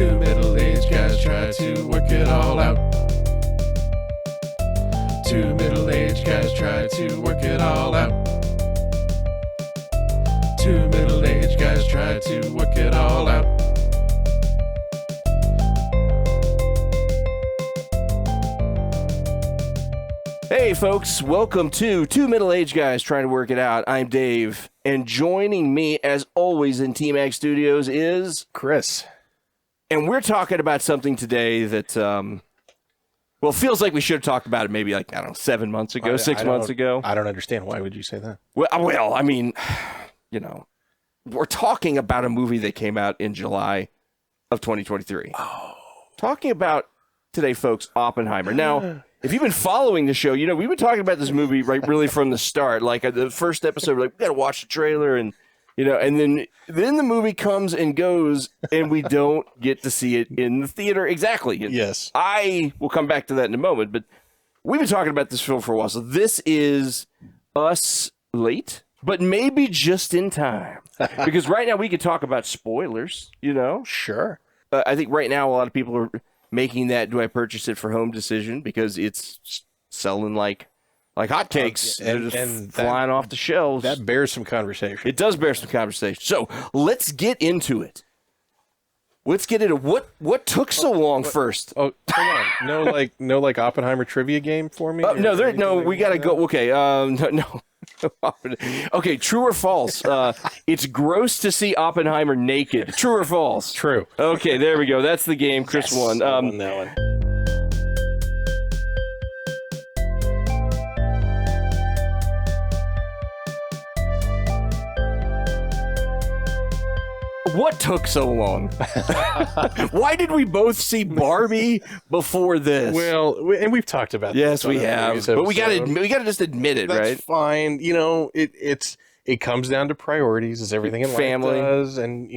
Two middle-aged guys try to work it all out. Two middle-aged guys try to work it all out. Two middle-aged guys try to work it all out. Hey folks, welcome to Two Middle-Aged Guys Trying to Work It Out. I'm Dave, and joining me as always in Team Ag Studios is Chris. And we're talking about something today that, well, feels like we should have talked about it maybe 7 months ago, 6 months ago. I don't understand. Why would you say that? Well, I mean, we're talking about a movie that came out in July of 2023. Oh. Talking about today, folks, Oppenheimer. Now, if you've been following the show, we've been talking about this movie really from the start. Like the first episode, we got to watch the trailer, and and then the movie comes and goes, and we don't get to see it in the theater. Exactly. Yes. I will come back to that in a moment, but we've been talking about this film for a while. So this is us late, but maybe just in time, because right now we could talk about spoilers. Sure. I think right now a lot of people are making that "do I purchase it for home" decision because it's selling like hotcakes and flying off the shelves. That bears some conversation. It does bear some conversation. So let's get into it. Let's get into what took so long first. Oh, hold on. No Oppenheimer trivia game for me? We gotta go. Okay, no. Okay, true or false? It's gross to see Oppenheimer naked. True or false? True. Okay, there we go. That's the game. Chris won. I won that one. What took so long? Why did we both see Barbie before this? Well, and we've talked about this. Yes, we have. But we gotta just admit it, right? That's fine. It comes down to priorities, as everything in family life does, and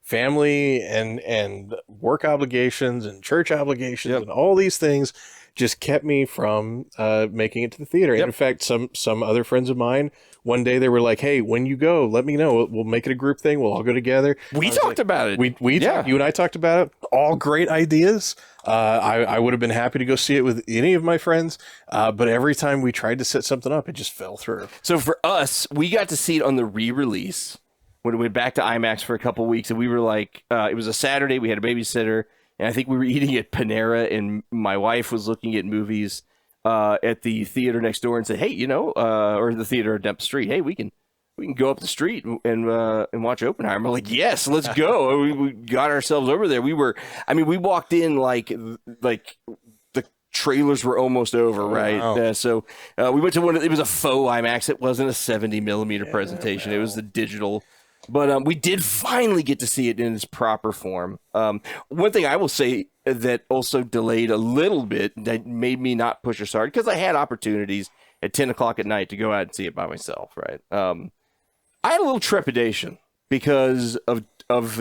family and work obligations and church obligations and all these things just kept me from making it to the theater. Yep. And in fact, some other friends of mine, one day they were like, "Hey, when you go, let me know. We'll make it a group thing. We'll all go together." We talked about it. You and I talked about it. All great ideas. I would have been happy to go see it with any of my friends, but every time we tried to set something up, it just fell through. So for us, we got to see it on the re-release when it went back to IMAX for a couple weeks, and we were like, it was a Saturday. We had a babysitter. And I think we were eating at Panera, and my wife was looking at movies at the theater next door and said, "Hey, or the theater down the street. Hey, we can go up the street and watch Oppenheimer." We're like, "Yes, let's go." We got ourselves over there. We walked in like the trailers were almost over, right? Wow. So we went to it was a faux IMAX. It wasn't a 70 millimeter presentation. It was the digital. But we did finally get to see it in its proper form. One thing I will say that also delayed a little bit, that made me not push as hard, because I had opportunities at 10 o'clock at night to go out and see it by myself, right? I had a little trepidation because of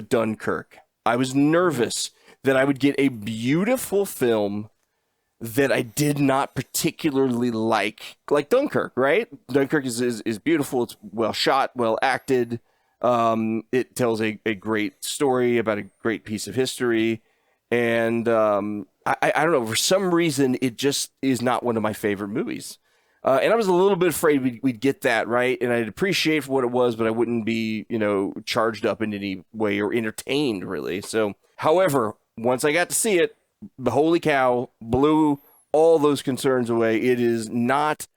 Dunkirk. I was nervous that I would get a beautiful film that I did not particularly like Dunkirk, right? Dunkirk is beautiful. It's well shot, well acted. It tells a great story about a great piece of history, and I don't know, for some reason it just is not one of my favorite movies, and I was a little bit afraid we'd get that, right? And I'd appreciate for what it was, but I wouldn't be charged up in any way or entertained really. So however, once I got to see it, holy cow, blew all those concerns away. It is not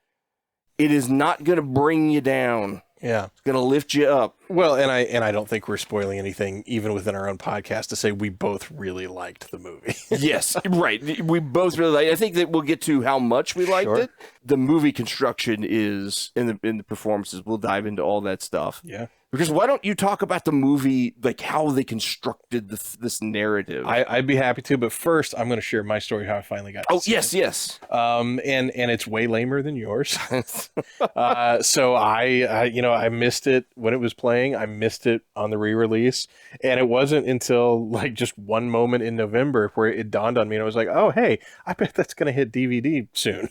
gonna bring you down. Yeah. It's going to lift you up. Well, and I don't think we're spoiling anything, even within our own podcast, to say we both really liked the movie. Yes, right. We both really liked it. I think that we'll get to how much we liked it. The movie construction is, in the performances, we'll dive into all that stuff. Yeah. Because why don't you talk about the movie, like how they constructed this narrative? I'd be happy to, but first I'm going to share my story how I finally got to see it. Yes. And it's way lamer than yours. So I missed it when it was playing. I missed it on the re-release, and it wasn't until like just one moment in November where it dawned on me, and I was like, oh hey, I bet that's going to hit DVD soon.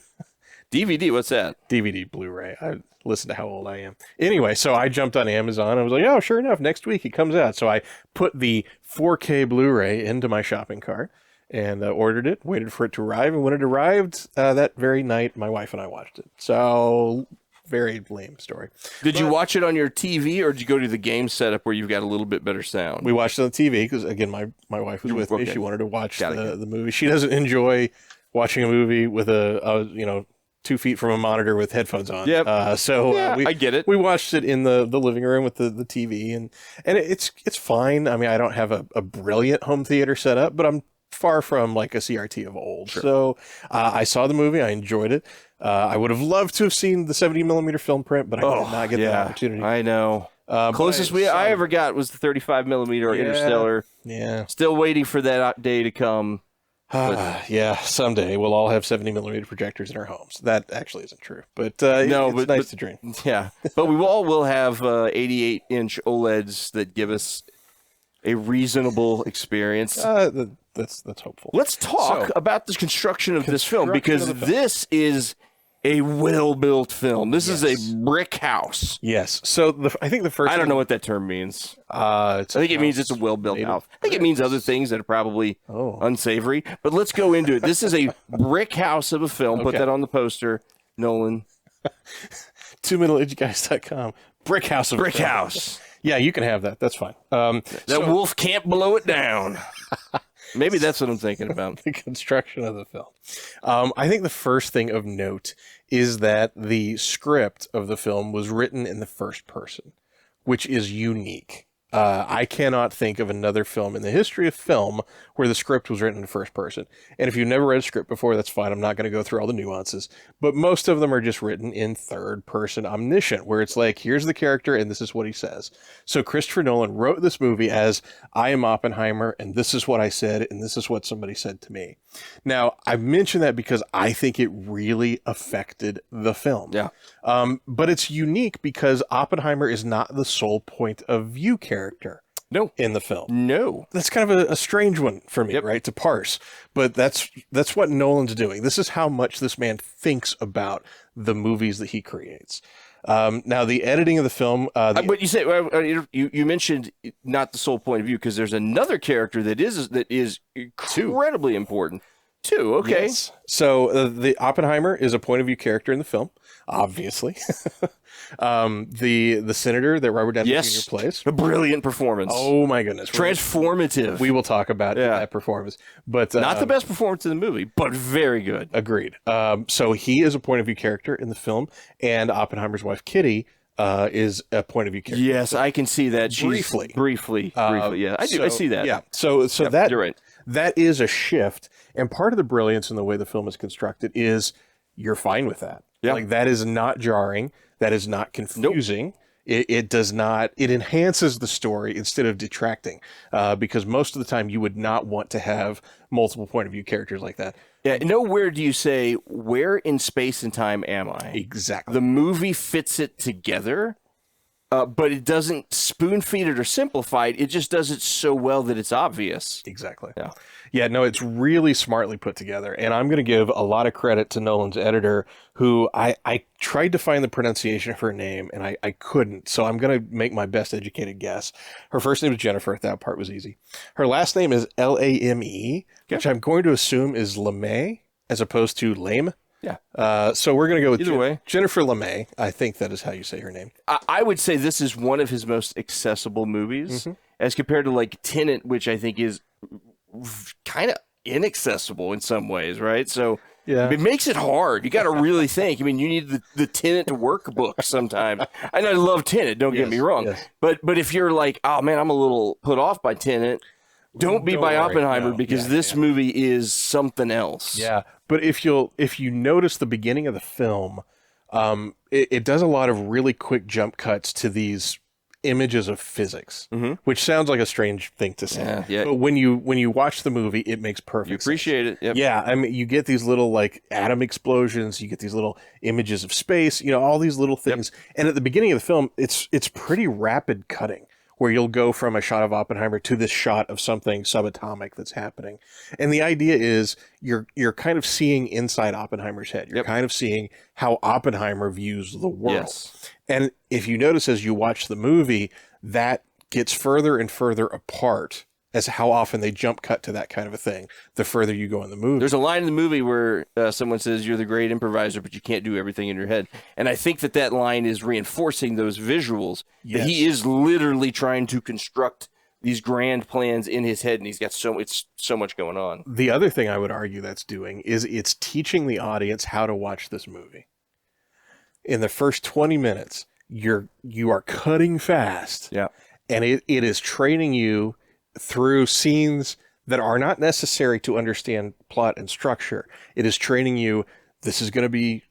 DVD, what's that? DVD, Blu-ray. I listen to how old I am. Anyway, so I jumped on Amazon. I was like, oh, sure enough, next week it comes out. So I put the 4K Blu-ray into my shopping cart and ordered it, waited for it to arrive. And when it arrived that very night, my wife and I watched it. So very lame story. Did you watch it on your TV or did you go to the game setup where you've got a little bit better sound? We watched it on TV because, again, my wife was with me. She wanted to watch the movie. She doesn't enjoy watching a movie with a 2 feet from a monitor with headphones on. Yep. I get it. We watched it in the living room with the TV, and it's fine. I mean, I don't have a brilliant home theater set up, but I'm far from like a CRT of old. Sure. So I saw the movie. I enjoyed it. I would have loved to have seen the 70 millimeter film print, but I did not get the opportunity. I know. Closest I ever got was the 35 millimeter Interstellar. Yeah. Still waiting for that day to come. Yeah, someday we'll all have 70 millimeter projectors in our homes. That actually isn't true, but it's nice to dream. Yeah, but we all will have 88-inch OLEDs that give us a reasonable experience. That's hopeful. Let's talk about the construction of this film, because this is a well-built film. This is a brick house. Yes. So I think the first... I don't know what that term means. I think it means it's a well-built house. I think it means other things that are probably unsavory. But let's go into it. This is a brick house of a film. Put that on the poster, Nolan. 2middleageguys.com. Brick house of a film. Brick house. Yeah, you can have that. That's fine. That wolf can't blow it down. Maybe that's what I'm thinking about. The construction of the film. I think the first thing of note is that the script of the film was written in the first person, which is unique. I cannot think of another film in the history of film where the script was written in the first person. And if you've never read a script before, that's fine. I'm not going to go through all the nuances. But most of them are just written in third person omniscient, where it's like, here's the character and this is what he says. So Christopher Nolan wrote this movie as, I am Oppenheimer and this is what I said and this is what somebody said to me. Now, I mention that because I think it really affected the film. Yeah. But it's unique because Oppenheimer is not the sole point of view character in the film. No. That's kind of a strange one for me, right, to parse. But that's what Nolan's doing. This is how much this man thinks about the movies that he creates. Now, the editing of the film... but you said you mentioned not the sole point of view, because there's another character that is incredibly important. Too, okay. Yes. So the Oppenheimer is a point of view character in the film, obviously. The senator that Robert Downey Jr. plays. A brilliant performance. Oh my goodness. Transformative. We will talk about that performance. But not the best performance in the movie, but very good. Agreed. So he is a point of view character in the film, and Oppenheimer's wife, Kitty, is a point of view character. Yes, I can see that. Briefly. Yeah, I do. I see that. Yeah. So that you're right. That is a shift. And part of the brilliance in the way the film is constructed is you're fine with that. Yeah. Like, that is not jarring. That is not confusing. Nope. It does not, it enhances the story instead of detracting, because most of the time you would not want to have multiple point of view characters like that. Yeah, nowhere do you say, where in space and time am I? Exactly. The movie fits it together, but it doesn't spoon feed it or simplify it. It just does it so well that it's obvious. Exactly. Yeah. Yeah, no, it's really smartly put together. And I'm going to give a lot of credit to Nolan's editor, who I tried to find the pronunciation of her name, and I couldn't. So I'm going to make my best educated guess. Her first name is Jennifer. That part was easy. Her last name is Lame, which I'm going to assume is LeMay as opposed to lame. Yeah. So we're going to go with either way. Jennifer LeMay. I think that is how you say her name. I would say this is one of his most accessible movies, as compared to like Tenet, which I think is kind of inaccessible in some ways, right? So it makes it hard. You got to really think. I mean, you need the Tenet workbook sometimes. And I love Tenet, don't get me wrong. Yes. But if you're like, oh man, I'm a little put off by Tenet, don't be by Oppenheimer, because this movie is something else. Yeah, but if you notice the beginning of the film, it does a lot of really quick jump cuts to these images of physics, which sounds like a strange thing to say. Yeah. But when you watch the movie, it makes perfect sense. You appreciate it. Yep. Yeah, I mean, you get these little like atom explosions, you get these little images of space, all these little things. And at the beginning of the film, it's pretty rapid cutting, where you'll go from a shot of Oppenheimer to this shot of something subatomic that's happening. And the idea is you're kind of seeing inside Oppenheimer's head. You're kind of seeing how Oppenheimer views the world. Yes. And if you notice as you watch the movie, that gets further and further apart as how often they jump cut to that kind of a thing, the further you go in the movie. There's a line in the movie where someone says, you're the great improviser, but you can't do everything in your head. And I think that line is reinforcing those visuals. Yes. That he is literally trying to construct these grand plans in his head, and he's got so much going on. The other thing I would argue that's doing is it's teaching the audience how to watch this movie. In the first 20 minutes, you are cutting fast. Yeah. And it is training you through scenes that are not necessary to understand plot and structure. It is training you. This is going to be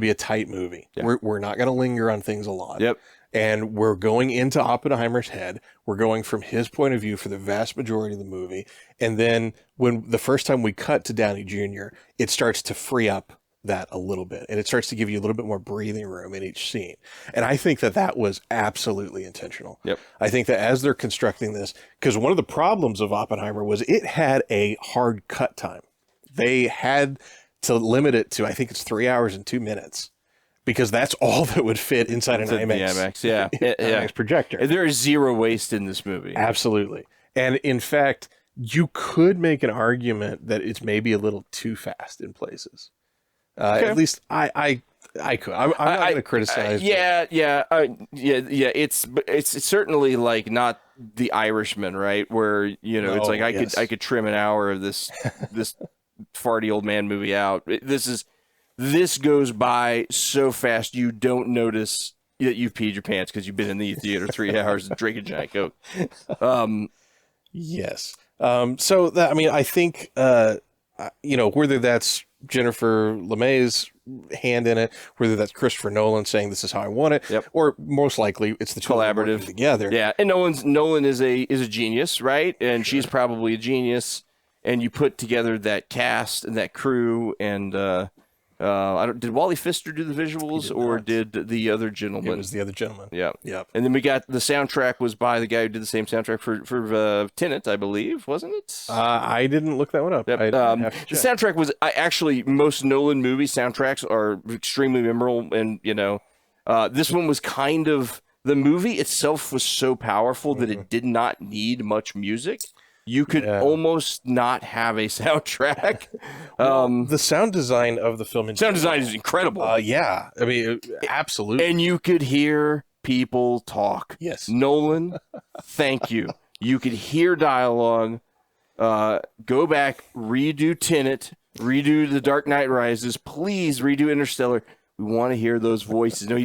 a tight movie. Yeah. We're not going to linger on things a lot. Yep. And we're going into Oppenheimer's head. We're going from his point of view for the vast majority of the movie. And then when the first time we cut to Downey Jr., it starts to free up that a little bit. And it starts to give you a little bit more breathing room in each scene. And I think that was absolutely intentional. Yep. I think that as they're constructing this, because one of the problems of Oppenheimer was it had a hard cut time. They had to limit it to, I think it's 3 hours and 2 minutes. Because that's all that would fit inside an IMAX. Yeah. IMAX projector. There is zero waste in this movie. Absolutely. And in fact, you could make an argument that it's maybe a little too fast in places. Okay. At least I could. I'm not going to criticize. It's certainly like not The Irishman, right? Where it's like I could trim an hour of this farty old man movie out. This goes by so fast you don't notice that you've peed your pants because you've been in the theater 3 hours and drinking Giant Coke. Yes. So that, I mean, I think whether that's Jennifer LeMay's hand in it, whether that's Christopher Nolan saying this is how I want it, or most likely it's the two collaborative together. Yeah, and Nolan is a genius, right? And she's probably a genius. And you put together that cast and that crew and. Did Wally Pfister do the visuals or did the other gentleman? It was the other gentleman. Yeah. Yep. And then we got the soundtrack was by the guy who did the same soundtrack for Tenet, I believe, wasn't it? I didn't look that one up. Yep. The soundtrack was actually most Nolan movie soundtracks are extremely memorable, and this one was kind of the movie itself was so powerful that it did not need much music. You could almost not have a soundtrack. The sound design of the film... Sound design is incredible. Yeah. I mean, absolutely. And you could hear people talk. Yes. Nolan, thank you. You could hear dialogue. Go back, redo Tenet, redo The Dark Knight Rises. Please redo Interstellar. We want to hear those voices. No,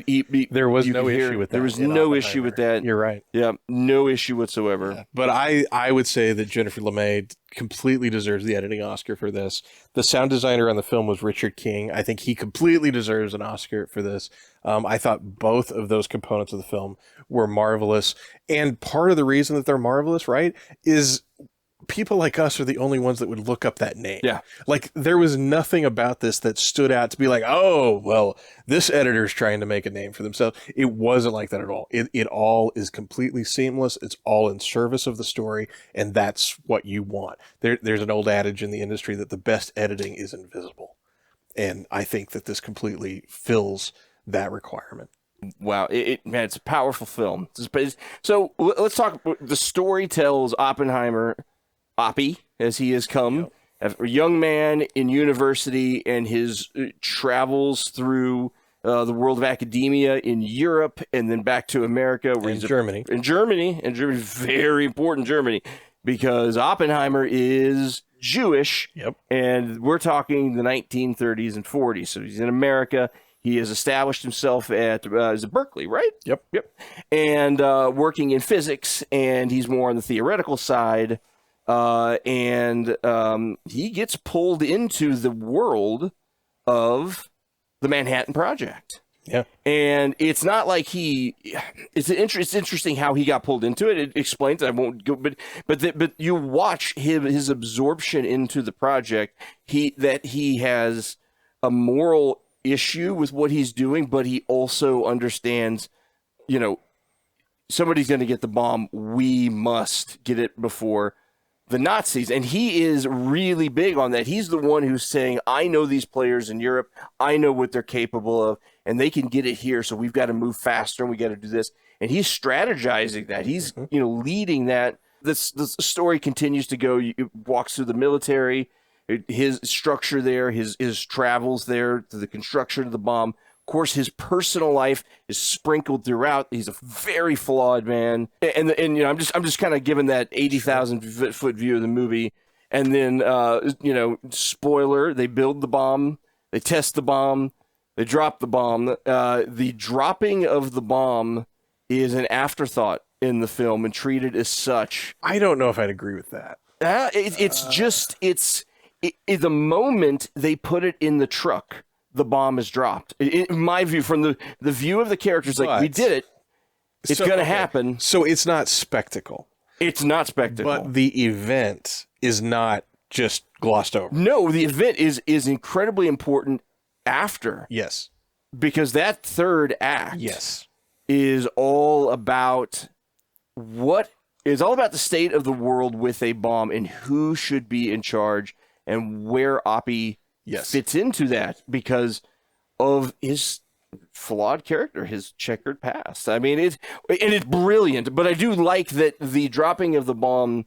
there was no issue with that. There was no issue with that. You're right. Yeah, no issue whatsoever. Yeah. But I would say that Jennifer LeMay completely deserves the editing Oscar for this. The sound designer on the film was Richard King. I think he completely deserves an Oscar for this. I thought both of those components of the film were marvelous. And part of the reason that they're marvelous, right, is... people like us are the only ones that would look up that name. Yeah. Like there was nothing about this that stood out to be like, oh, well, this editor's trying to make a name for themselves. It wasn't like that at all. It all is completely seamless. It's all in service of the story. And that's what you want. There's an old adage in the industry that the best editing is invisible. And I think that this completely fills that requirement. Wow, it's a powerful film. So let's talk. The story tells Oppenheimer, Oppie, as he has come, a young man in university and his travels through the world of academia in Europe and then back to America. Where he's Germany. In Germany, very important Germany, because Oppenheimer is Jewish, and we're talking the 1930s and 40s. So he's in America. He has established himself at is it Berkeley, right? Yep. And working in physics, and he's more on the theoretical side. And he gets pulled into the world of the Manhattan Project. Yeah. And it's not like it's interesting how he got pulled into it. It explains, I won't go, but you watch his absorption into the project, that he has a moral issue with what he's doing, but he also understands, somebody's going to get the bomb. We must get it before the Nazis. And he is really big on that. He's the one who's saying, I know these players in Europe. I know what they're capable of, and they can get it here. So we've got to move faster, and we got to do this. And he's strategizing that. He's, leading that. This story continues to go. It walks through the military, his structure there, his travels there, to the construction of the bomb. Of course, his personal life is sprinkled throughout. He's a very flawed man, and I'm just kind of giving that 80,000 foot view of the movie. And then spoiler: they build the bomb, they test the bomb, they drop the bomb. The dropping of the bomb is an afterthought in the film and treated as such. I don't know if I'd agree with that. It's the moment they put it in the truck, the bomb is dropped. In my view, from the view of the characters, like, we did it. It's going to happen. So it's not spectacle. It's not spectacle. But the event is not just glossed over. No, the event is incredibly important after. Yes. Because that third act yes. is all about the state of the world with a bomb and who should be in charge and where Oppie fits into that because of his flawed character, his checkered past. I mean, it's brilliant, but I do like that the dropping of the bomb,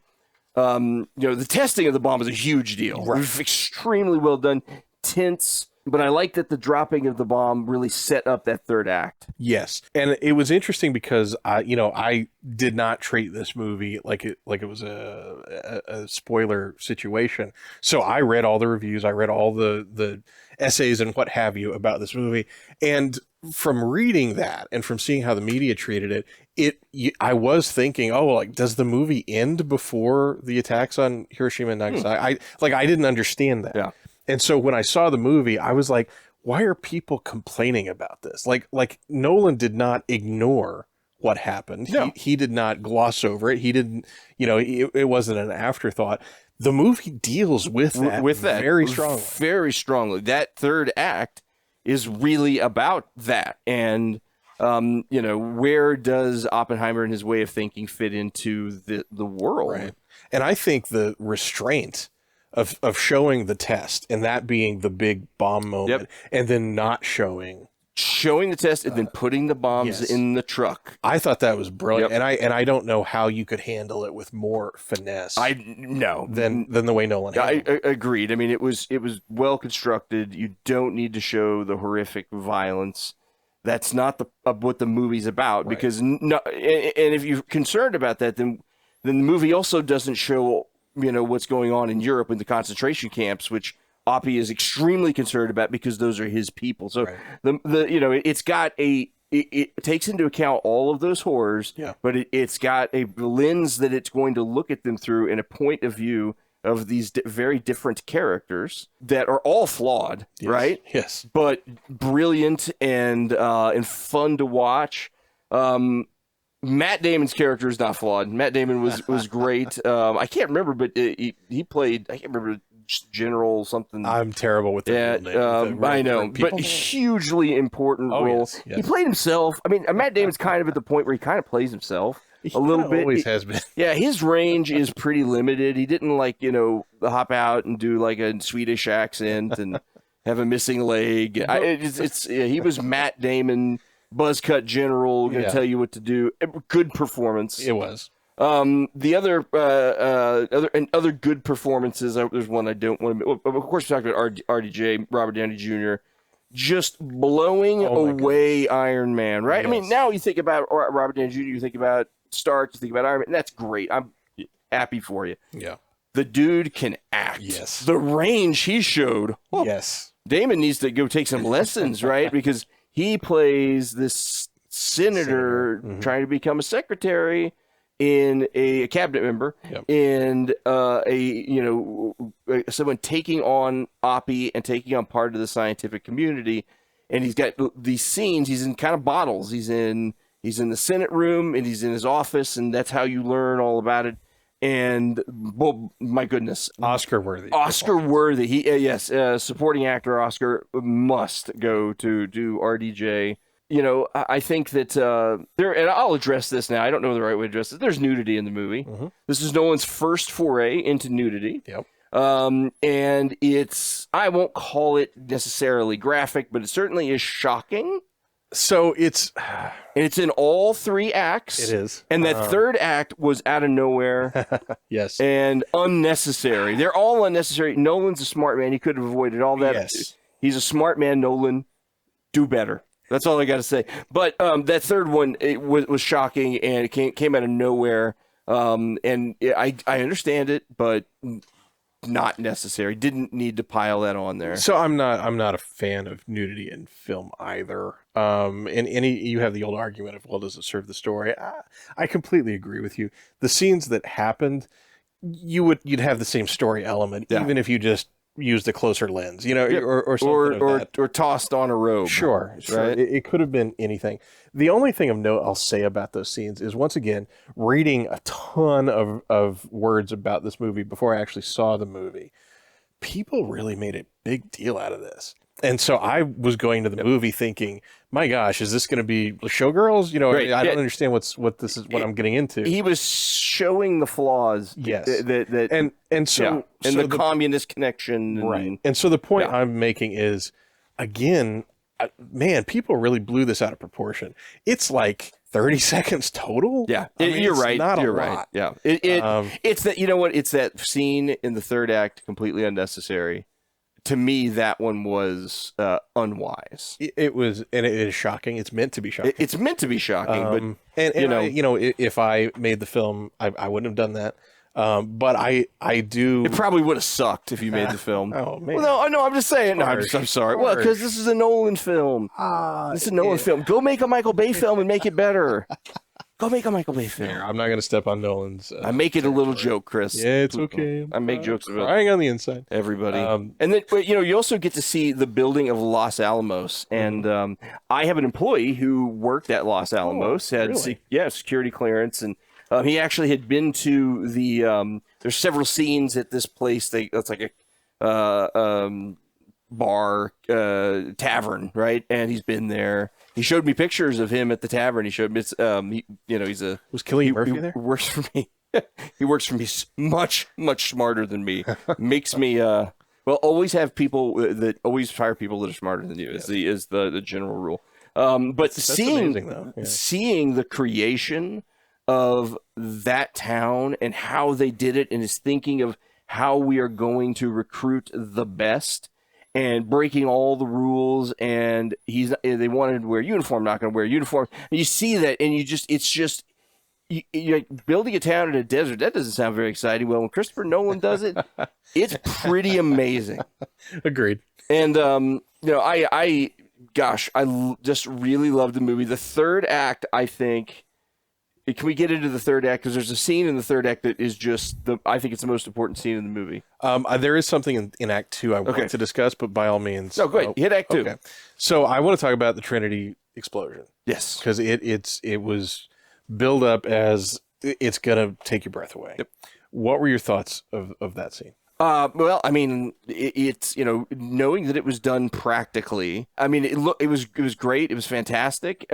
the testing of the bomb is a huge deal. Right. It's extremely well done, tense, but I like that the dropping of the bomb really set up that third act. Yes. And it was interesting because I did not treat this movie like it was a spoiler situation. So I read all the reviews, I read all the essays and what have you about this movie. And from reading that and from seeing how the media treated it, I was thinking, does the movie end before the attacks on Hiroshima and Nagasaki? I didn't understand that. Yeah. And so when I saw the movie, I was like, why are people complaining about this? Like Nolan did not ignore what happened. No. He did not gloss over it. He didn't, it wasn't an afterthought. The movie deals with that very strongly. Very strongly. That third act is really about that. And, where does Oppenheimer and his way of thinking fit into the world? Right. And I think the restraint of showing the test and that being the big bomb moment and then not showing the test and then putting the bombs in the truck. I thought that was brilliant. And I don't know how you could handle it with more finesse. Than the way Nolan handled it. I agreed. I mean, it was well constructed. You don't need to show the horrific violence. That's not what the movie's about, right. Because and if you're concerned about that, then the movie also doesn't show what's going on in Europe in the concentration camps, which Oppie is extremely concerned about because those are his people. So right. It takes into account all of those horrors, but it's got a lens that it's going to look at them through and a point of view of these very different characters that are all flawed, right? Yes. But brilliant and fun to watch. Matt Damon's character is not flawed. Matt Damon was great. I can't remember, but he played. I can't remember General something. I'm terrible with the real name. I know, but hugely important role. Yes. He played himself. I mean, Matt Damon's kind of at the point where he kind of plays himself a little bit. Always has been. Yeah, his range is pretty limited. He didn't hop out and do like a Swedish accent and have a missing leg. He was Matt Damon. Buzzcut general, going to tell you what to do. Good performance. It was. The other good performances. There's one I don't want to. Of course, we talked about RDJ, Robert Downey Jr. Just blowing away Iron Man, right? Yes. I mean, now you think about Robert Downey Jr., you think about Stark, you think about Iron Man. That's great. I'm happy for you. Yeah. The dude can act. Yes. The range he showed. Oh, yes. Damon needs to go take some lessons, right? Because he plays this senator trying to become a secretary in a cabinet member and someone taking on Oppie and taking on part of the scientific community. And he's got these scenes. He's in kind of bottles. He's in the Senate room and he's in his office, and that's how you learn all about it. And my goodness, Oscar worthy. He supporting actor Oscar must go to do RDJ. I think that there, and I'll address this now. I don't know the right way to address it. There's nudity in the movie. Mm-hmm. This is Nolan's first foray into nudity. Yep. And I won't call it necessarily graphic, but it certainly is shocking. So and it's in all 3 acts. It is. And that third act was out of nowhere. Yes. And unnecessary. They're all unnecessary. Nolan's a smart man. He could have avoided all that. Yes. He's a smart man, Nolan. Do better. That's all I got to say. But that third one was shocking, and it came out of nowhere. And I understand it, but not necessary. Didn't need to pile that on there. So I'm not a fan of nudity in film either. And you have the old argument of, well, does it serve the story? I completely agree with you. The scenes that happened, you'd have the same story element, even if you just used a closer lens, or something or tossed on a robe. Sure. Right? It could have been anything. The only thing of note I'll say about those scenes is, once again, reading a ton of words about this movie before I actually saw the movie, people really made a big deal out of this. And so I was going to the movie thinking, my gosh, is this going to be Showgirls? Right. I don't understand what I'm getting into. He was showing the flaws. Yes. And the communist connection. Right. And so the point I'm making is, again, man, people really blew this out of proportion. It's like 30 seconds total. Yeah, you're right. Not you're a right. lot. Yeah, it's that, it's that scene in the third act, completely unnecessary. To me, that one was unwise. It was, and it is shocking. It's meant to be shocking. It's meant to be shocking, but if I made the film, I wouldn't have done that. But I do. It probably would have sucked if you made the film. Oh man! Well, no, I'm just saying. No, I'm sorry. Well, because this is a Nolan film. This is a Nolan film. Go make a Michael Bay film and make it better. Go make a Michael Bay film. I'm not going to step on Nolan's. I make it a little joke, Chris. Yeah, it's okay. I make jokes about crying on the inside. Everybody. And then, you also get to see the building of Los Alamos. And I have an employee who worked at Los Alamos, had security clearance, and he actually had been to the. There's several scenes at this place. That's like a bar, tavern, right? And he's been there. He showed me pictures of him at the tavern. He showed me, he's a... Was Cillian Murphy there? Works for me. He works for me much, much smarter than me. Makes me, always have people always hire people that are smarter than you is the general rule. But that's amazing, though. Yeah. Seeing the creation of that town and how they did it, and his thinking of how we are going to recruit the best, and breaking all the rules, and they wanted to wear uniform, not going to wear uniform. And you see that, and you're building a town in a desert. That doesn't sound very exciting. Well, when Christopher Nolan does it, it's pretty amazing. Agreed. And I just really love the movie. The third act, I think. Can we get into the third act? Because there's a scene in the third act that is I think it's the most important scene in the movie. There is something in Act 2 I want to discuss, but by all means. No, go ahead. Hit Act 2. Okay. So I want to talk about the Trinity explosion. Yes. Because it was built up as it's going to take your breath away. Yep. What were your thoughts of that scene? Well, I mean, it's knowing that it was done practically. I mean, it was great. It was fantastic.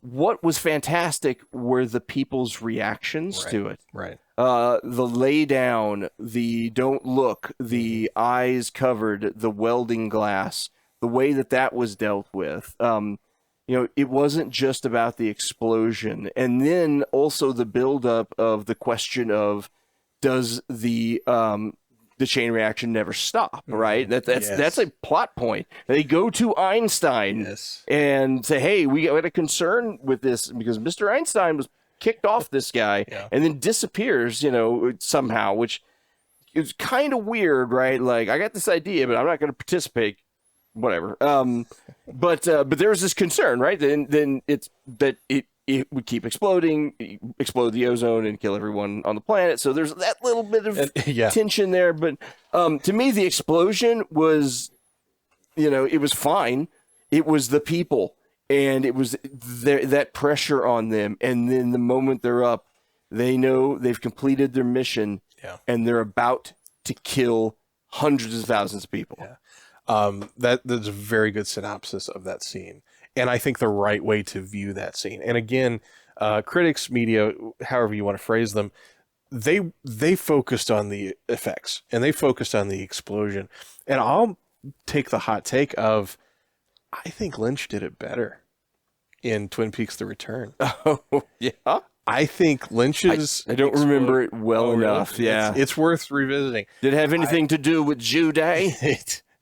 What was fantastic were the people's reactions to it. Right. The lay down, the don't look, the eyes covered, the welding glass, the way that was dealt with. It wasn't just about the explosion. And then also the buildup of the question of, does the chain reaction never stop, right? That's a plot point. They go to Einstein and say, hey, we had a concern with this because Mr. Einstein was kicked off this guy and then disappears, somehow, which is kind of weird, right? Like, I got this idea, but I'm not going to participate, whatever. But there was this concern, right? Then it's that it would keep exploding, explode the ozone, and kill everyone on the planet. So there's that little bit of tension there. But to me, the explosion was, it was fine. It was the people, and it was that pressure on them. And then the moment they're up, they know they've completed their mission, and they're about to kill hundreds of thousands of people. Yeah. That's a very good synopsis of that scene. And I think the right way to view that scene. And again, critics, media, however you want to phrase them, they focused on the effects and they focused on the explosion. And I'll take the hot take of, I think Lynch did it better in Twin Peaks: The Return. Oh, yeah. I think Lynch's... I don't remember it well enough. Really? Yeah. It's worth revisiting. Did it have anything to do with Jew Day?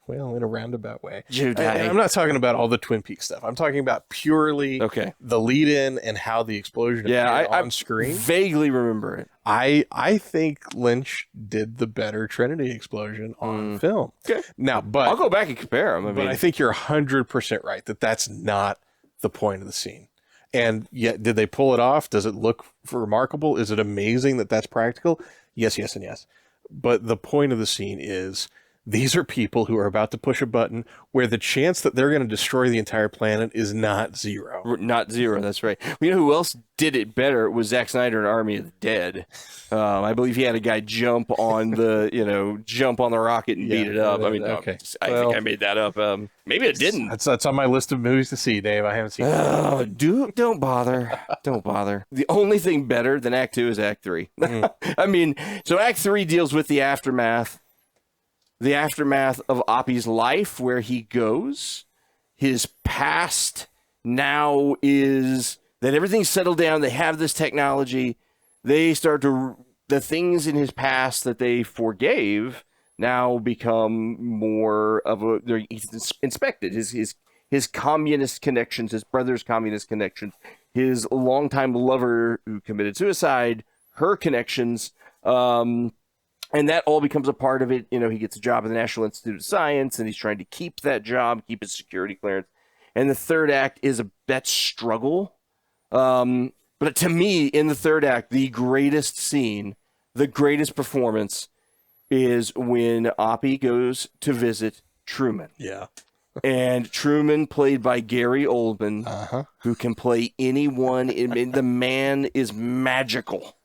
Well, in a roundabout way. Jew Day. And I'm not talking about all the Twin Peaks stuff. I'm talking about purely the lead-in and how the explosion appeared on screen. Vaguely remember it. I think Lynch did the better Trinity explosion on film. Okay. Now, but I'll go back and compare them. I think you're 100% right that that's not the point of the scene. And yet, did they pull it off? Does it look remarkable? Is it amazing that that's practical? Yes, yes, and yes. But the point of the scene is these are people who are about to push a button where the chance that they're going to destroy the entire planet is not zero. Not zero, that's right. Well, you know who else did it better? It was Zack Snyder in Army of the Dead. I believe he had a guy jump on the rocket and beat it up. I mean, okay. I think I made that up. Maybe it didn't. That's on my list of movies to see, Dave. I haven't seen it. Don't bother. Don't bother. The only thing better than Act 2 is Act 3. I mean, so Act 3 deals with the aftermath. The aftermath of Oppie's life, where he goes. His past now is that everything's settled down. They have this technology. They start to, the things in his past that they forgave now become more of he's inspected. His communist connections, his brother's communist connections, his longtime lover who committed suicide, her connections, and that all becomes a part of it. You know, he gets a job at the National Institute of Science, and he's trying to keep that job, keep his security clearance. And the third act is that struggle. But to me, in the third act, the greatest scene, the greatest performance is when Oppie goes to visit Truman. Yeah. And Truman, played by Gary Oldman, who can play anyone. The man is magical.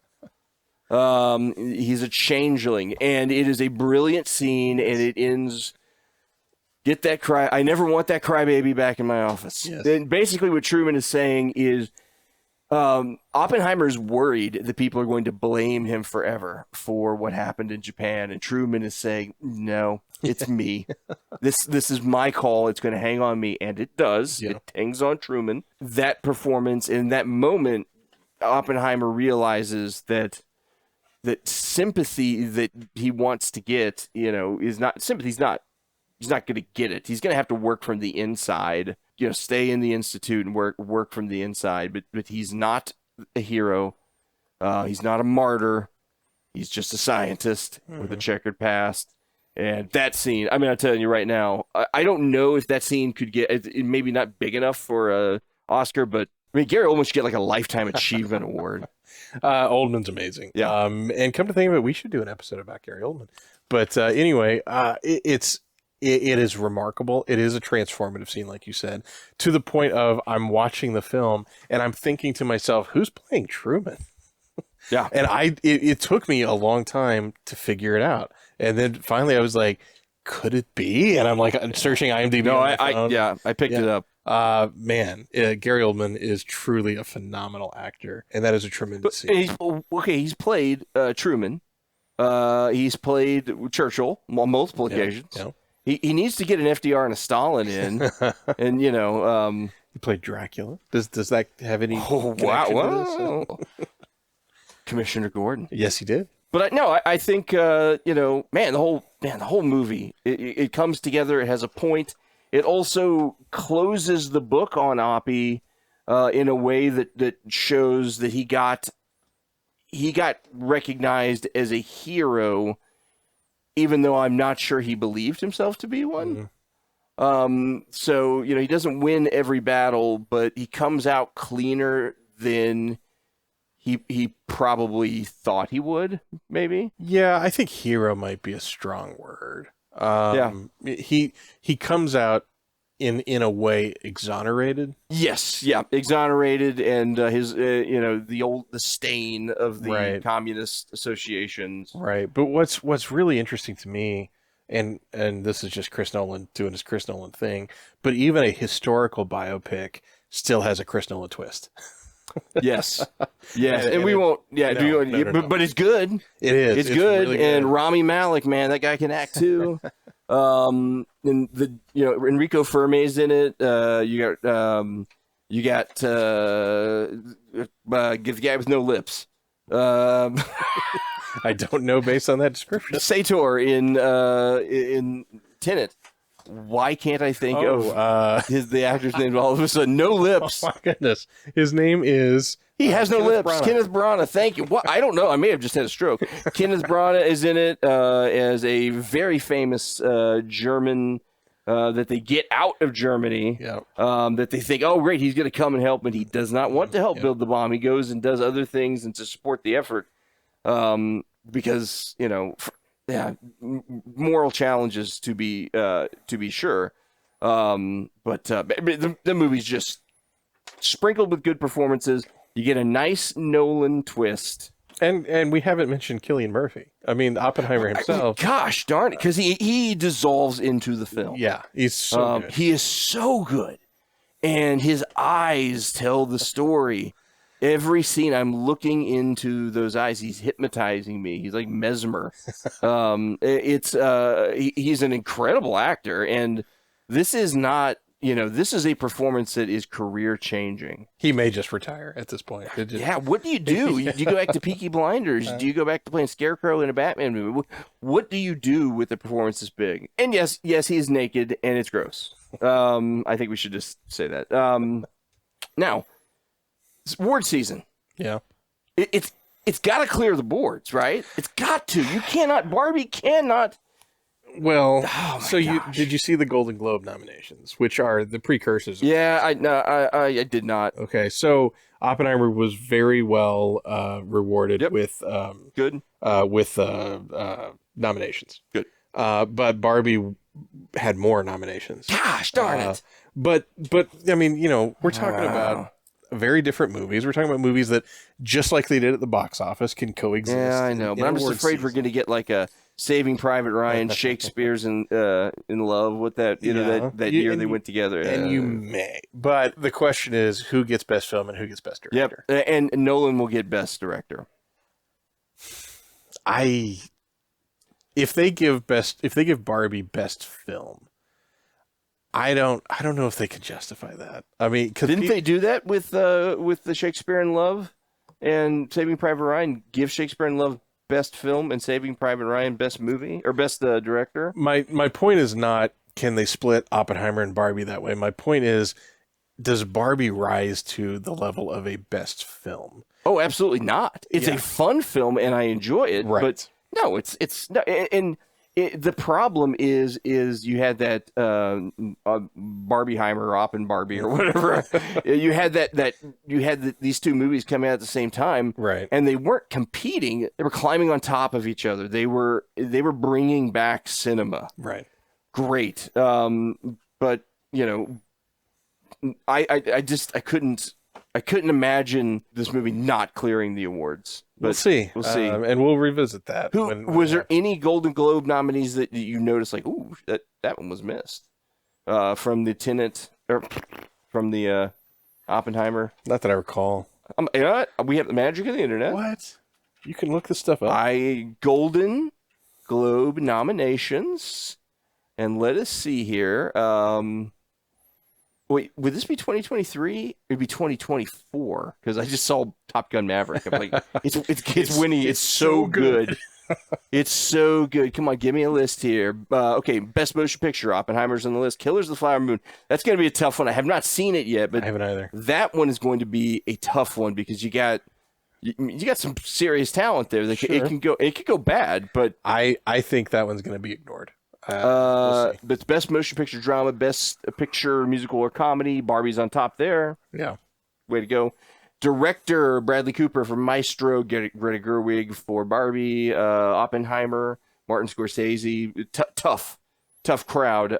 He's a changeling, and it is a brilliant scene, and it ends. Get that cry. I never want that crybaby back in my office. Yes. And basically what Truman is saying is Oppenheimer's worried that people are going to blame him forever for what happened in Japan, and Truman is saying, no, it's me. This is my call. It's going to hang on me, and it does. Yeah. It hangs on Truman. That performance, in that moment, Oppenheimer realizes that sympathy that he wants to get, is not sympathy. He's not going to get it. He's going to have to work from the inside, stay in the institute and work from the inside. But he's not a hero. He's not a martyr. He's just a scientist with a checkered past. And that scene, I mean, I'm telling you right now, I don't know if that scene could get, it maybe not big enough for a Oscar, but I mean, Gary Oldman should get like a Lifetime Achievement Award. Oldman's amazing. Yeah. And come to think of it, we should do an episode about Gary Oldman. But anyway, it is remarkable. It is a transformative scene, like you said, to the point of I'm watching the film and I'm thinking to myself, who's playing Truman? Yeah. And it took me a long time to figure it out. And then finally I was like, could it be? And I'm like, searching IMDb. No, I picked it up. Man, Gary Oldman is truly a phenomenal actor, and that is a tremendous scene. He's played Truman. He's played Churchill on multiple occasions. Yeah. He needs to get an FDR and a Stalin in, and he played Dracula. Does that have any? Oh wow! Commissioner Gordon. Yes, he did. But I think the whole movie it comes together. It has a point. It also closes the book on Oppie in a way that shows that he got recognized as a hero, even though I'm not sure he believed himself to be one. So he doesn't win every battle, but he comes out cleaner than he probably thought he would. Maybe. Yeah, I think hero might be a strong word. He comes out in a way exonerated. Yes, yeah, exonerated, and his the stain of the communist associations. Right, but what's really interesting to me, and this is just Chris Nolan doing his Chris Nolan thing, but even a historical biopic still has a Chris Nolan twist. Yes, yes, and we won't. Yeah, No. but it's good. It is. It's good. really And Rami Malek, man, that guy can act too. And Enrico Fermi's in it. You got give the guy with no lips. I don't know based on that description. Sator in Tenet. Why can't I think of the actor's name all of a sudden? No lips. Oh my goodness. His name is... He has no lips. Branagh. Kenneth Branagh. Thank you. What? I don't know. I may have just had a stroke. Kenneth Branagh is in it as a very famous German that they get out of Germany. Yeah. That they think, oh, great, he's going to come and help, but he does not want to help build the bomb. He goes and does other things and to support the effort because, moral challenges to be sure. But the movie's just sprinkled with good performances. You get a nice Nolan twist. And we haven't mentioned Cillian Murphy. I mean, Oppenheimer himself. Gosh darn it, because he dissolves into the film. Yeah, he's so good. He is so good. And his eyes tell the story. Every scene, I'm looking into those eyes. He's hypnotizing me. He's like Mesmer. He's an incredible actor. And this is not, this is a performance that is career changing. He may just retire at this point. Yeah, what do you do? Do you go back to Peaky Blinders? Do you go back to playing Scarecrow in a Batman movie? What do you do with a performance this big? And yes, he's naked and it's gross. I think we should just say that. Now, it's award season. Yeah. It's got to clear the boards, right? It's got to. Barbie cannot. Well, did you see the Golden Globe nominations, which are the precursors? Yeah, I did not. Okay, so Oppenheimer was very well rewarded with nominations. Good. But Barbie had more nominations. Gosh darn it. But I mean, we're talking about very different movies. We're talking about movies that, just like they did at the box office, can coexist. Yeah, I know, but I'm just afraid we're going to get like a Saving Private Ryan, Shakespeare's in Love with that. That year they went together. And you may, but the question is, who gets best film and who gets best director? Yep, and Nolan will get best director. If they give Barbie best film, I don't know if they could justify that. I mean, didn't they do that with the Shakespeare in Love and Saving Private Ryan? Give Shakespeare in Love best film and Saving Private Ryan best movie or best director? My point is not, can they split Oppenheimer and Barbie that way? My point is, does Barbie rise to the level of a best film? Oh, absolutely not. It's a fun film and I enjoy it, right. But no, it's no, and the problem is you had that Barbieheimer or Oppen Barbie or whatever. you had these two movies coming out at the same time, right? And they weren't competing; they were climbing on top of each other. They were bringing back cinema, right? Great, but I couldn't imagine this movie not clearing the awards. But we'll see. And we'll revisit that. Was there any Golden Globe nominees that you noticed, like, ooh, that one was missed? From the Tenet, or from the Oppenheimer? Not that I recall. We have the magic of the internet. What? You can look this stuff up. Golden Globe nominations. And let us see here. Wait, would this be 2023? It would be 2024 because I just saw Top Gun Maverick. I'm like, it's winning. It's so good. It's so good. Come on, give me a list here. Okay, Best Motion Picture. Oppenheimer's on the list. Killers of the Flower Moon. That's going to be a tough one. I have not seen it yet, but I haven't either. That one is going to be a tough one because you got some serious talent there. Sure. It could go bad, but I think that one's going to be ignored. But it's Best Motion Picture Drama, Best Picture Musical or Comedy. Barbie's on top there. Yeah. Way to go. Director Bradley Cooper for Maestro, Greta Gerwig for Barbie, Oppenheimer, Martin Scorsese. Tough crowd.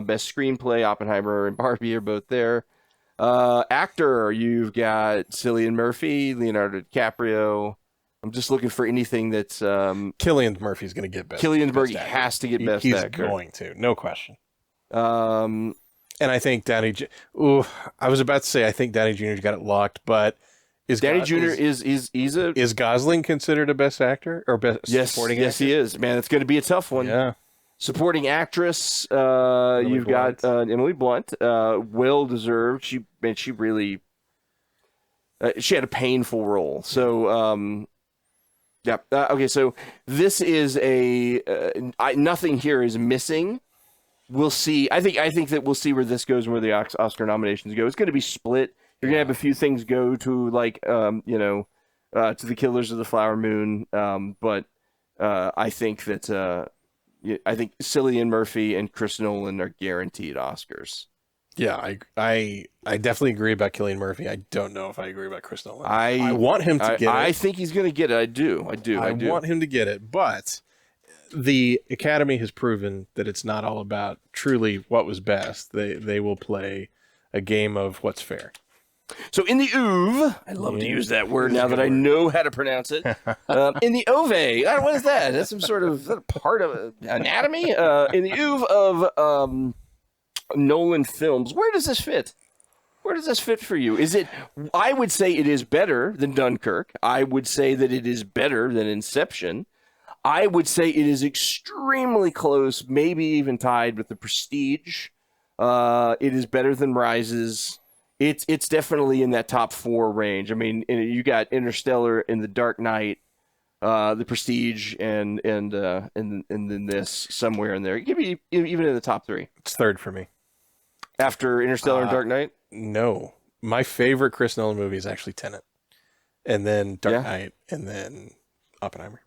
Best Screenplay, Oppenheimer and Barbie are both there. Actor, you've got Cillian Murphy, Leonardo DiCaprio, I'm just looking for anything that's Cillian Murphy's going to get best. Cillian Murphy best actor. has to get best He's actor. going to, no question. Um, And I think Downey. I was about to say I think Downey Jr.'s got it locked, but Downey Jr. is Gosling considered a best actor or best supporting actor? Yes, he is. Man, it's going to be a tough one. Yeah. Supporting actress, you've got Emily Blunt, well deserved. She really she had a painful role. So yeah. Okay, so this is nothing here is missing. We'll see. I think that we'll see where this goes and where the Oscar nominations go. It's going to be split. You're going to have a few things go to to the Killers of the Flower Moon. But I think that I think Cillian Murphy and Chris Nolan are guaranteed Oscars. Yeah, I definitely agree about Cillian Murphy. I don't know if I agree about Chris Nolan. I want him to get it. I think he's going to get it. I do. I want him to get it, but the Academy has proven that it's not all about truly what was best. They will play a game of what's fair. So in the oeuvre, I love to use that word now that I know how to pronounce it. In the ove, what is that? That's some sort of part of anatomy. In the oeuvre of Nolan films, where does this fit? Where does this fit for you? I would say it is better than Dunkirk. I would say that it is better than Inception. I would say it is extremely close, maybe even tied with The Prestige. It is better than Rises. It's definitely in that top 4 range. I mean, you got Interstellar and The Dark Knight, The Prestige, and then this somewhere in there. It could be even in the top 3. It's third for me. After Interstellar and Dark Knight? No. My favorite Chris Nolan movie is actually Tenet. And then Dark Knight, and then Oppenheimer.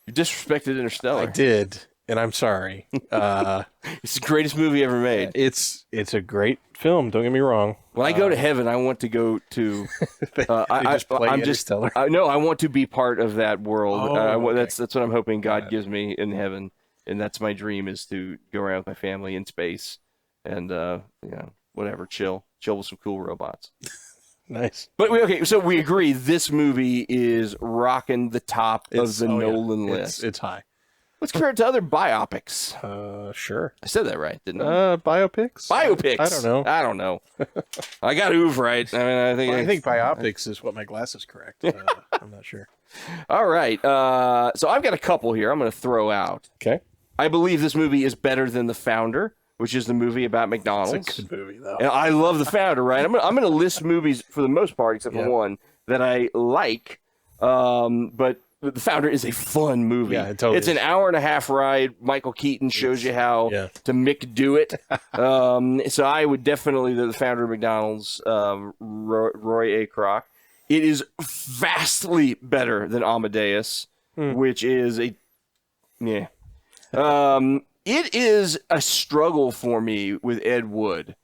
You disrespected Interstellar. I did, and I'm sorry. It's the greatest movie ever made. It's a great film. Don't get me wrong. When I go to heaven, I want to go to. I'm just. I want to be part of that world. Okay. That's what I'm hoping God gives me in heaven, and that's my dream is to go around with my family in space, and whatever, chill with some cool robots. Nice. But so we agree this movie is rocking the top of the Nolan list. It's high. Let's compare it to other biopics. Sure. I said that right, didn't I? Biopics? Biopics. I don't know. I got oeuvre right. I mean, I think biopics is what my glass is correct. I'm not sure. All right. So I've got a couple here I'm going to throw out. Okay. I believe this movie is better than The Founder, which is the movie about McDonald's. It's a good movie, though. And I love The Founder, right? I'm going to list movies for the most part, except for one, that I like. But The Founder is a fun movie. Yeah, it totally It's is. an hour-and-a-half ride. Michael Keaton shows you how to do it. So I would definitely, The Founder of McDonald's, Roy A. Kroc. It is vastly better than Amadeus, which is it is a struggle for me with Ed Wood.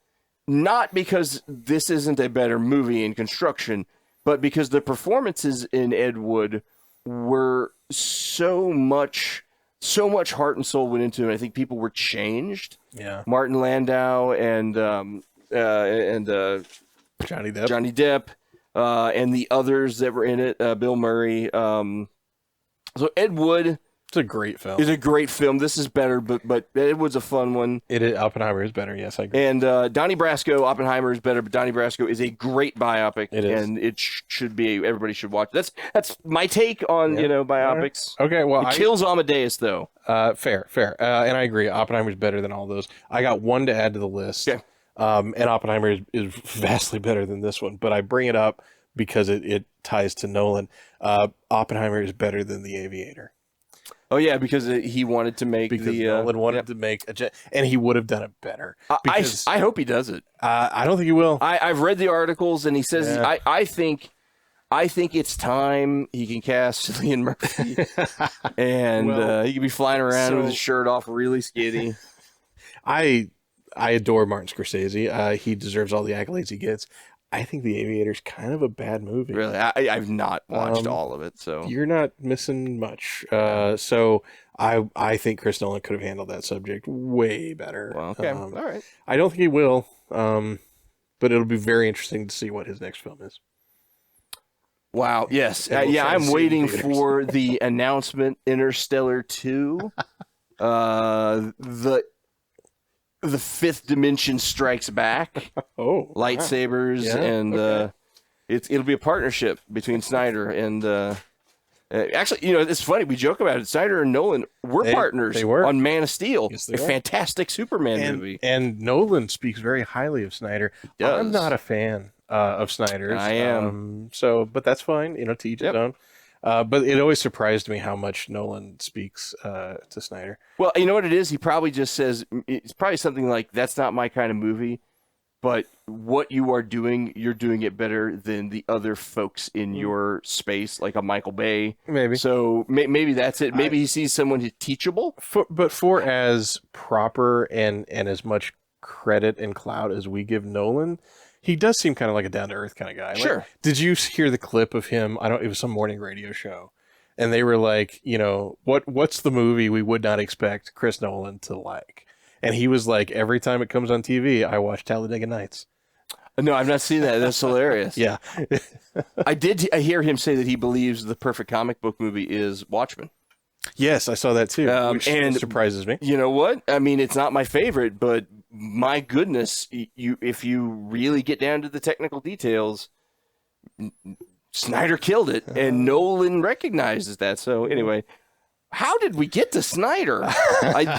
Not because this isn't a better movie in construction, but because the performances in Ed Wood were so much heart and soul went into it. I think people were changed. Yeah. Martin Landau and Johnny Depp, and the others that were in it, Bill Murray. So Ed Wood. It's a great film. It's a great film. This is better, but Ed Wood's a fun one. Oppenheimer is better. Yes, I agree. And Donnie Brasco, Oppenheimer is better, but Donnie Brasco is a great biopic. It is. And it should be. Everybody should watch. That's my take on biopics. Right. Okay, well, it kills Amadeus though. Fair, and I agree. Oppenheimer is better than all those. I got one to add to the list. Okay. And Oppenheimer is vastly better than this one, but I bring it up because it ties to Nolan. Oppenheimer is better than The Aviator. Oh yeah, because he wanted to make Nolan wanted to make and he would have done it better. I hope he does it. I don't think he will. I've read the articles, and he says I think it's time he can cast Cillian Murphy, and he can be flying around with his shirt off, really skinny. I adore Martin Scorsese. He deserves all the accolades he gets. I think The Aviator's kind of a bad movie. Really? I've not watched all of it, so you're not missing much. So I think Chris Nolan could have handled that subject way better. Well, okay. All right. I don't think he will, but it'll be very interesting to see what his next film is. Wow. Yes. And we'll Yeah. try to I'm see it in waiting theaters. for the announcement. Interstellar 2. The fifth dimension strikes back. Oh, Lightsabers Yeah, and okay. it'll be a partnership between Snyder and. Actually, it's funny. We joke about it. Snyder and Nolan were partners they were. on Man of Steel, Yes, they a were. fantastic Superman movie. And Nolan speaks very highly of Snyder. Does. I'm not a fan of Snyder's. I am. But that's fine. To each his own. But it always surprised me how much Nolan speaks to Snyder. Well, you know what it is? He probably just says, it's probably something like, that's not my kind of movie, but what you are doing, you're doing it better than the other folks in your space, like a Michael Bay. Maybe. So maybe that's it. Maybe he sees someone who's teachable. But for as proper and as much credit and clout as we give Nolan, he does seem kind of like a down-to-earth kind of guy. Sure. Like, did you hear the clip of him? It was some morning radio show. And they were like, what's the movie we would not expect Chris Nolan to like? And he was like, every time it comes on TV, I watch Talladega Nights. No, I've not seen that. That's hilarious. Yeah. I hear him say that he believes the perfect comic book movie is Watchmen. Yes, I saw that too, which and surprises me. You know what? I mean, it's not my favorite, but my goodness, if you really get down to the technical details, Snyder killed it, and Nolan recognizes that. So anyway, how did we get to Snyder?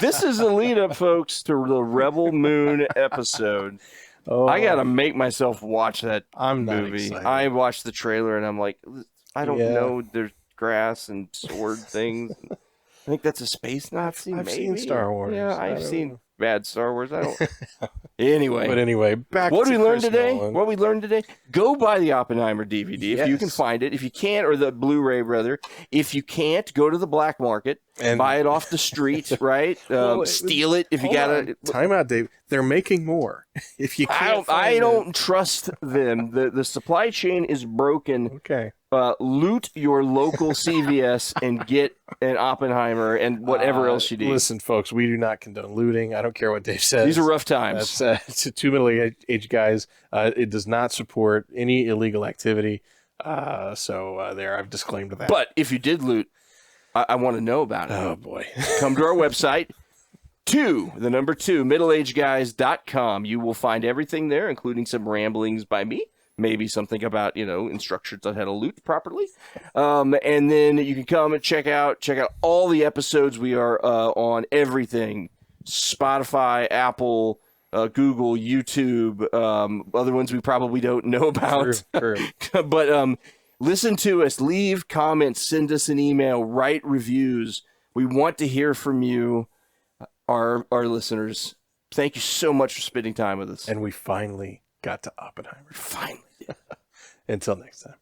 This is a lead up, folks, to the Rebel Moon episode. Oh, I got to make myself watch that I'm not movie. excited. I watched the trailer, and I'm like, I don't Yeah. know. There's grass and sword things. I think that's a space Nazi. I've maybe. seen Star Wars. Yeah, I I've don't seen know. bad Star Wars. I don't. Anyway. But anyway, back What to did we learn Chris today? Nolan. What we learned today? Go buy the Oppenheimer DVD if you can Yes. find it. If you can't, or the Blu-ray rather. If you can't, go to the black market and buy it off the street. Right? Steal it if you gotta. Time out, Dave. They're making more. If you can't, I don't trust them. The supply chain is broken. Okay. Loot your local CVS and get an Oppenheimer and whatever else you need. Listen, folks, we do not condone looting. I don't care what Dave says. These are rough times. That's to two middle-aged guys. It does not support any illegal activity. So there, I've disclaimed that. But if you did loot, I want to know about it. Oh boy. Come to our website. 2, middleagedguys.com. You will find everything there, including some ramblings by me. Maybe something about, instructions on how to loot properly. And then you can come and check out all the episodes. We are on everything. Spotify, Apple, Google, YouTube, other ones we probably don't know about. True. But listen to us, leave comments, send us an email, write reviews. We want to hear from you, our listeners. Thank you so much for spending time with us. And we finally got to Oppenheimer. Finally. Until next time.